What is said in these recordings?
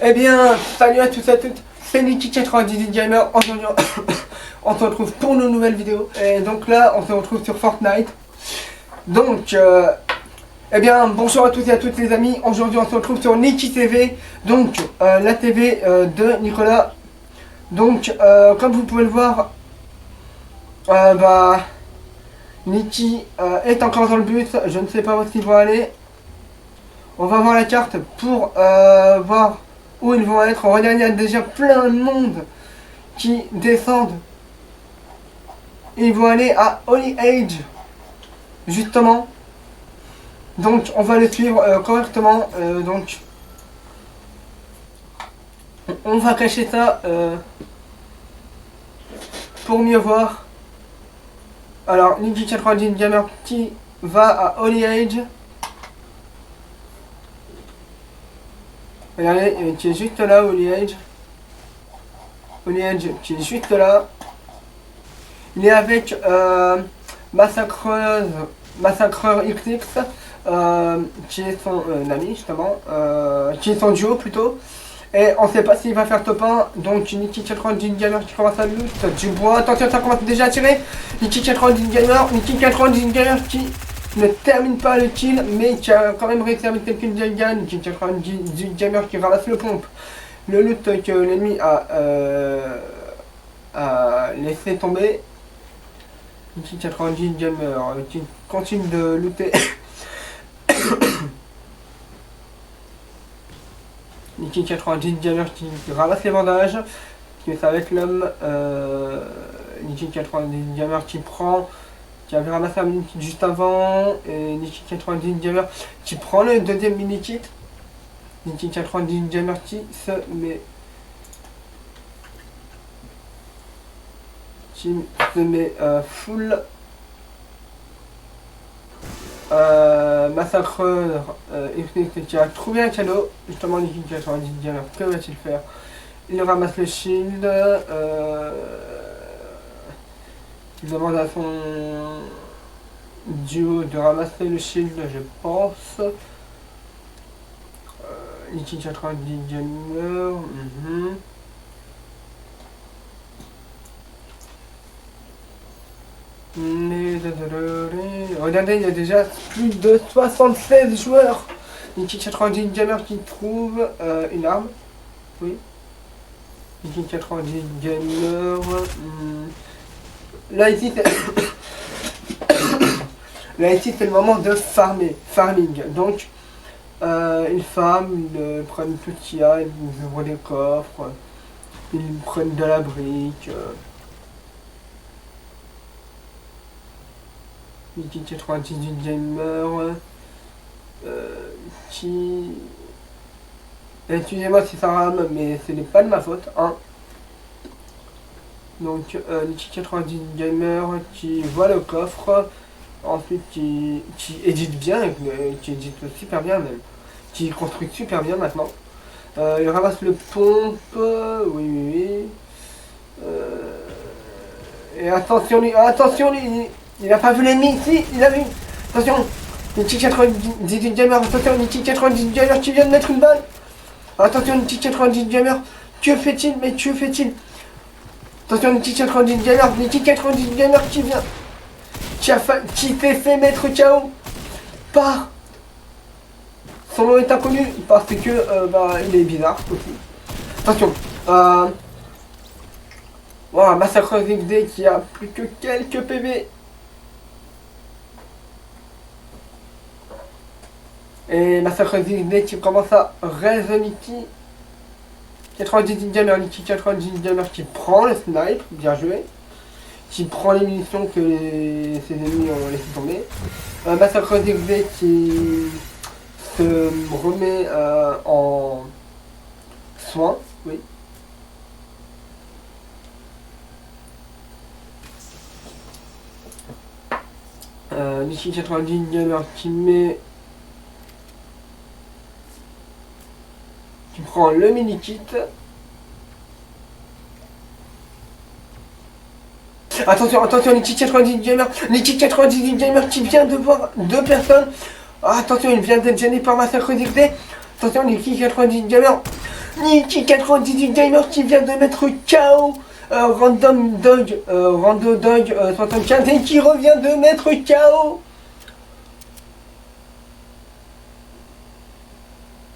Eh bien, salut à tous et à toutes, c'est Niki98 Gamer. Aujourd'hui, on se retrouve pour nos nouvelles vidéos. Et donc là, on se retrouve sur Fortnite. Donc, eh bien, bonjour à tous et à toutes les amis. Aujourd'hui, on se retrouve sur Niki TV. Donc, la TV de Nicolas. Donc, comme vous pouvez le voir, Niki est encore dans le bus. Je ne sais pas où ils vont aller. On va voir la carte pour voir où ils vont être. Regardez, il y a déjà plein de monde qui descendent. Ils vont aller à Holy Age, justement. Donc, on va les suivre correctement. Donc, on va cacher ça pour mieux voir. Alors, Niki98 Gamer qui va à Holy Age. Regardez, qui est juste là, Holy Age. Holy Age qui est juste là. Il est avec Massacreur XX, qui est son ami justement, qui est son duo plutôt. Et on sait pas s'il va faire top 1, donc Niki98 Gamer qui commence à loot du bois. Attention, ça commence déjà à tirer. Niki98 Gamer qui ne termine pas le kill, mais qui a quand même réussi à mettre quelques dégâts. Niki98 Gamer qui ramasse le pompe. Le loot que l'ennemi a laissé tomber. Niki98 Gamer qui continue de looter. Niki98 Gamer qui ramasse les bandages, qui ça avec l'homme. Niki98 Gamer qui avait ramassé un mini-kit juste avant. Et Niki98 Gamer qui prend le deuxième mini-kit. Niki98 Gamer qui se met full Massacreur qui a trouvé un cadeau. Justement, Niki98 Gamer, que va-t-il faire? Il ramasse le shield. Il demande à son duo de ramasser le shield, je pense. Niki98 Gamer. Regardez, il y a déjà plus de 76 joueurs. Niki98 Gamer qui trouve une arme. Oui. Niki98 Gamer. Là ici c'est le moment de farming. Donc ils farment, ils prennent petit A, ils ouvrent des coffres, ils prennent de la brique. Niki98 Gamer qui... Excusez-moi si ça rame, mais ce n'est pas de ma faute, hein. Donc Niki98 Gamer qui voit le coffre, ensuite qui édite bien, qui édite super bien même, qui construit super bien maintenant. Il ramasse le pompe, oui. Et attention lui, il a pas vu l'ennemi ici, il a vu. Attention, Niki98 Gamer, attention, Niki98 Gamer qui vient de mettre une balle. Attention, Niki98 Gamer, que fait-il? Mais que fait-il? Attention, Niki98 Gamer qui vient, qui s'est fait mettre KO par son nom est inconnu parce que il est bizarre aussi. Attention, voilà, Massacreur XD qui a plus que quelques PV. Et Massacreur XD qui commence à raise Niki98 Gamer, Niki98 Gamer qui prend le snipe, bien joué. Qui prend les munitions que ses ennemis ont laissé tomber. Massacreur XD qui se remet en soin, oui. Niki98 Gamer qui prend le mini-kit. Attention, Niki98 Gamer qui vient de voir deux personnes. Attention, il vient d'être gêné par Massacreur XD. Attention, Niki98 Gamer Niki 98 Gamer qui vient de mettre KO Random Dog, Rando Dog 75 et qui revient de mettre KO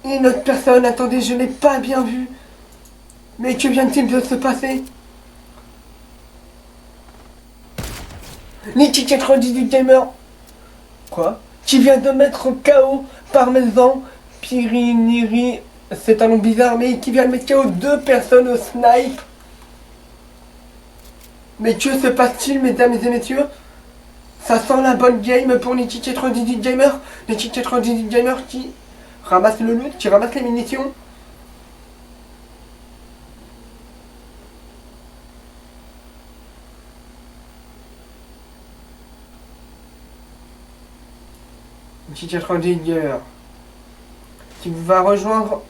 une autre personne. Attendez, je n'ai pas bien vu. Mais que vient-il de se passer? Niki 98 Gamer. Quoi? Qui vient de mettre KO Parmesan Piriniri. C'est un nom bizarre, mais qui vient de mettre KO deux personnes au snipe. Mais que se passe-t-il, mesdames et messieurs? Ça sent la bonne game pour Niki 98 Gamer. Niki 98 Gamer qui ramasse le loot, qui ramasse les munitions. Niki 98 Gamer qui va rejoindre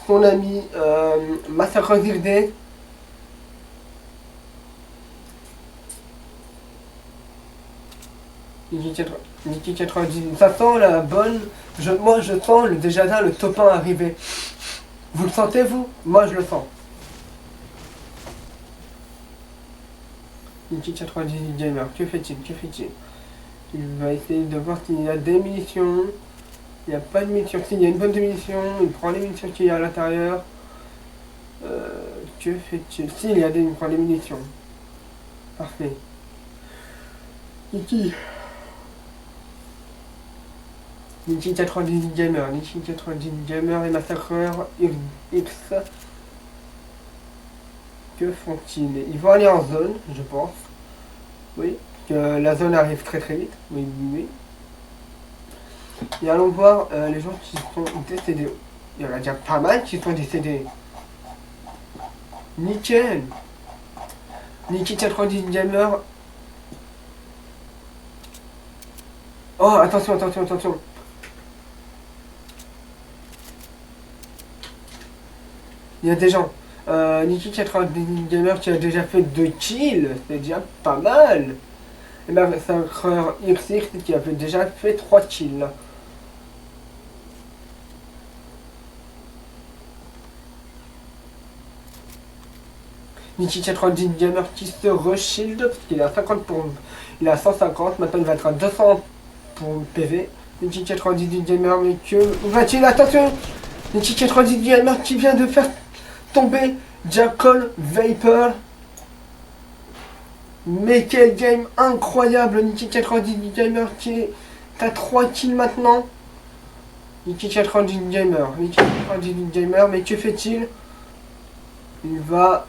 son ami Massacre Zildé. Niki 98, ça sent la bonne. Moi je sens le Desjardins, le top 1 arriver. Vous le sentez vous? Moi je le sens. Niki 98 Gamer, que fait-il? Que fait-il? Il va essayer de voir s'il y a des munitions. Il n'y a pas de munitions. S'il y a une bonne de munitions, il prend les munitions qu'il y a à l'intérieur. Que fait-il? S'il y a des, il prend les munitions. Parfait. Niki 98 Gamer, Niki 98 Gamer et Massacreur X. Que font-ils? Ils vont aller en zone, je pense. Oui, que la zone arrive très très vite. Oui, oui. Et allons voir les gens qui sont décédés. Il y en a déjà pas mal qui sont décédés. Nickel. Niki 98 Gamer. Oh, attention, attention, attention. Il y a des gens. Niki 98 Gamer qui a déjà fait 2 kills. C'est déjà pas mal. Et Massacreur XX qui a déjà fait 3 kills. Niki 98 Gamer qui se reshield parce qu'il est à 50 pour. Il est à 150, maintenant il va être à 200 pour PV. Niki 98 Gamer, mais que va-t-il? Attention! Niki 98 Gamer qui vient de faire tomber Jackal Vapor. Mais quel game incroyable! Niki 98 Gamer qui est à 3 kills maintenant. Niki 98 Gamer, Niki 98 Gamer, mais que fait-il? Il va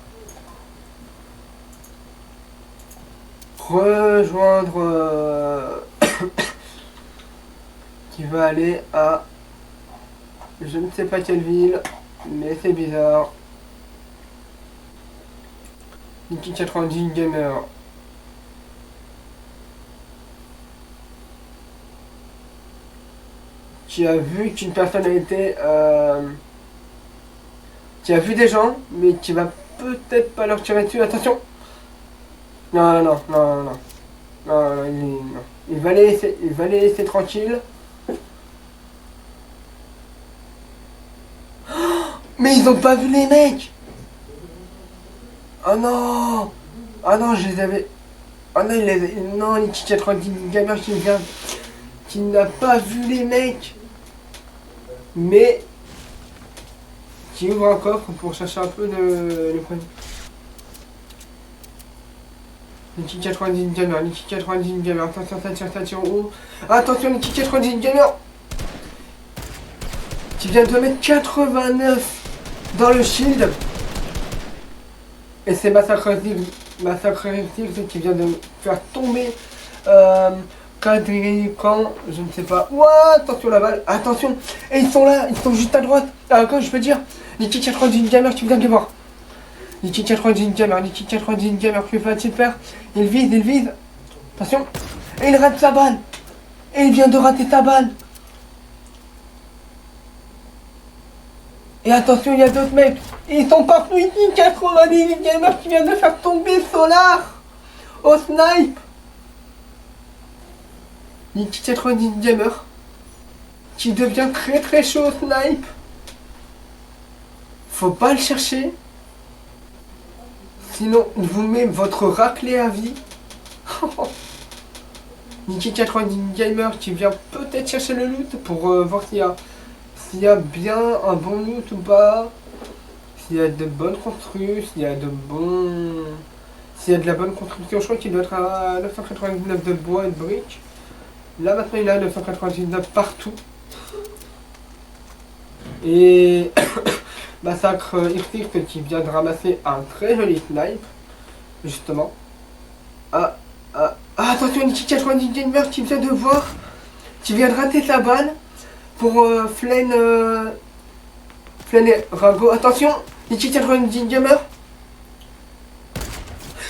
rejoindre qui va aller à je ne sais pas quelle ville, mais c'est bizarre. Niki 98 Gamer qui a vu qu'une personne a été qui a vu des gens mais qui va peut-être pas leur tirer dessus. Attention. Non, non, non, non, non. Non, non, il va les laisser tranquille. Mais ils ont pas vu les mecs. Oh non. Ah non, je les avais. Ah non, non, Niki 98 Gamer qui vient. Qui n'a pas vu les mecs. Mais. Qui ouvre un coffre pour chercher un peu le produit. Niki 98 Gamer, Niki 98 Gamer, attention, ça tire où? Attention, Niki 98 Gamer qui vient de mettre 89 dans le shield. Et c'est Massacre qui vient de faire tomber Quadrican, je ne sais pas. Ouah, attention la balle, attention. Et ils sont là, ils sont juste à droite. À gauche, je peux dire. Niki 98 Gamer qui vient de les voir. Niki 98 Gamer, Niki 98 Gamer, que va-t-il faire? Il vise. Attention. Et il rate sa balle. Et il vient de rater sa balle. Et attention, il y a d'autres mecs. Ils sont partout. Niki 98 Gamer qui vient de faire tomber Solar au snipe. Niki 98 Gamer qui devient très très chaud au snipe. Faut pas le chercher. Sinon, il vous met votre raclée à vie. Niki90 Gamer qui vient peut-être chercher le loot pour voir s'il y a bien un bon loot ou pas. S'il y a de bonnes constructions, s'il y a de la bonne construction. Je crois qu'il doit être à 999 de bois et de briques. Là maintenant il est à 999 partout. Et Massacre Irtirt qui vient de ramasser un très joli snipe. Justement. Attention, Niki90 Gamer qui vient de voir. Qui vient de rater sa balle. Pour Flane et Rago. Attention, Niki90 Gamer.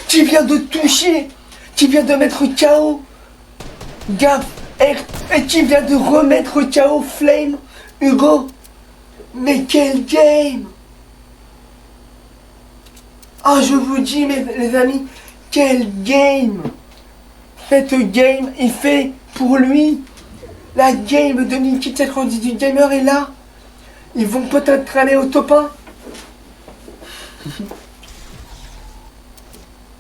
Qui vient de toucher. Qui vient de mettre KO. Gaffe. Et qui vient de remettre KO Flame. Hugo. Mais quel game. Ah, je vous dis, les amis, quel game. Cette game est fait pour lui. La game de Niki98 Gamer est là. Ils vont peut-être aller au top 1.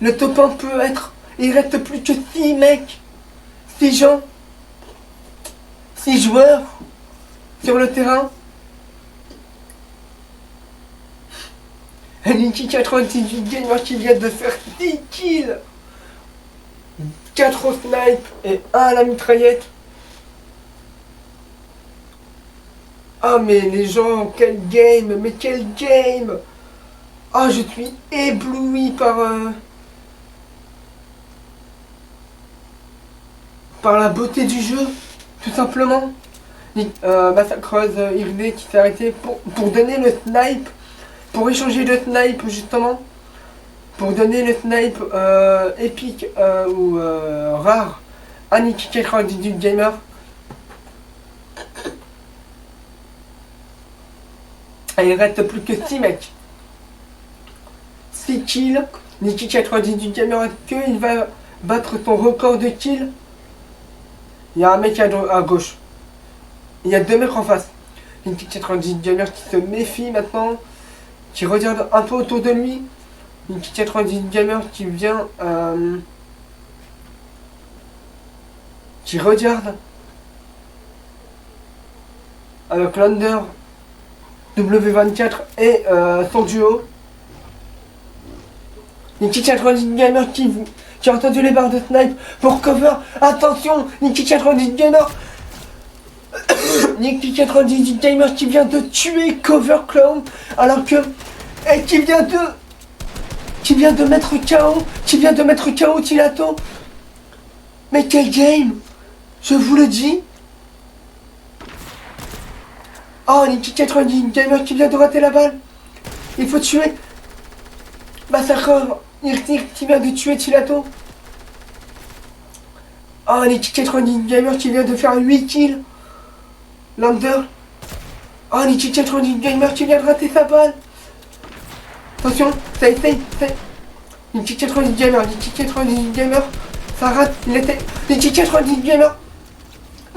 Le top 1 peut être... Il reste plus que 6 mecs. 6 gens. 6 joueurs. Sur le terrain. Niki98 Gamer qui vient de faire 10 kills. 4 au snipe et 1 à la mitraillette. Ah mais les gens, quel game, mais quel game. Ah, je suis ébloui par la beauté du jeu, tout simplement. Massacreuse Irde qui s'est arrêté pour donner le snipe, pour échanger le snipe justement, pour donner le snipe épique ou rare à Niki98 Gamer. Et il reste plus que 6 mecs. 6 kills. Niki98 Gamer, est-ce qu'il va battre son record de kills? Il y a un mec à gauche. Il y a 2 mecs en face. Niki98 Gamer qui se méfie maintenant. Qui regarde un peu autour de lui. Niki98 Gamer qui vient... qui regarde. Avec l'Under W24 et son duo. Niki98 Gamer qui a entendu les barres de snipe pour cover. Attention, Niki98 Gamer. Niki98 Gamer qui vient de tuer Cover Clown alors que... Et qui vient de mettre KO. Qui vient de mettre KO Tilato. Mais quel game. Je vous le dis. Oh, Niki98 Gamer qui vient de rater la balle. Il faut tuer. Massacre Irtir qui vient de tuer Tilato. Oh, Niki98 Gamer qui vient de faire 8 kills. Lander. Oh, Niki98 Gamer qui vient de rater sa balle. Attention, ça essaye. Niki98 Gamer, Niki98 Gamer. Ça rate, il était... Niki98 Gamer.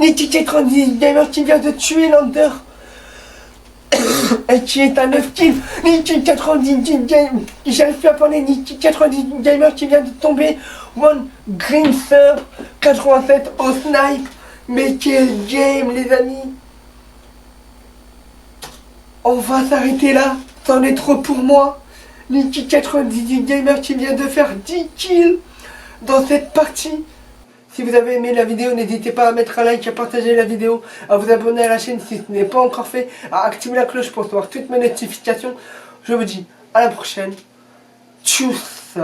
Niki98 Gamer qui vient de tuer Lander. Et qui est à 9 kills. Niki98 Gamer. J'arrive plus à parler. Niki98 Gamer qui vient de tomber. One Green Sir 87 au snipe. Mais quel game, les amis. On va s'arrêter là. C'en est trop pour moi. Niki98 Gamer qui vient de faire 10 kills dans cette partie. Si vous avez aimé la vidéo, n'hésitez pas à mettre un like, à partager la vidéo, à vous abonner à la chaîne si ce n'est pas encore fait, à activer la cloche pour recevoir toutes mes notifications. Je vous dis à la prochaine. Tchuss.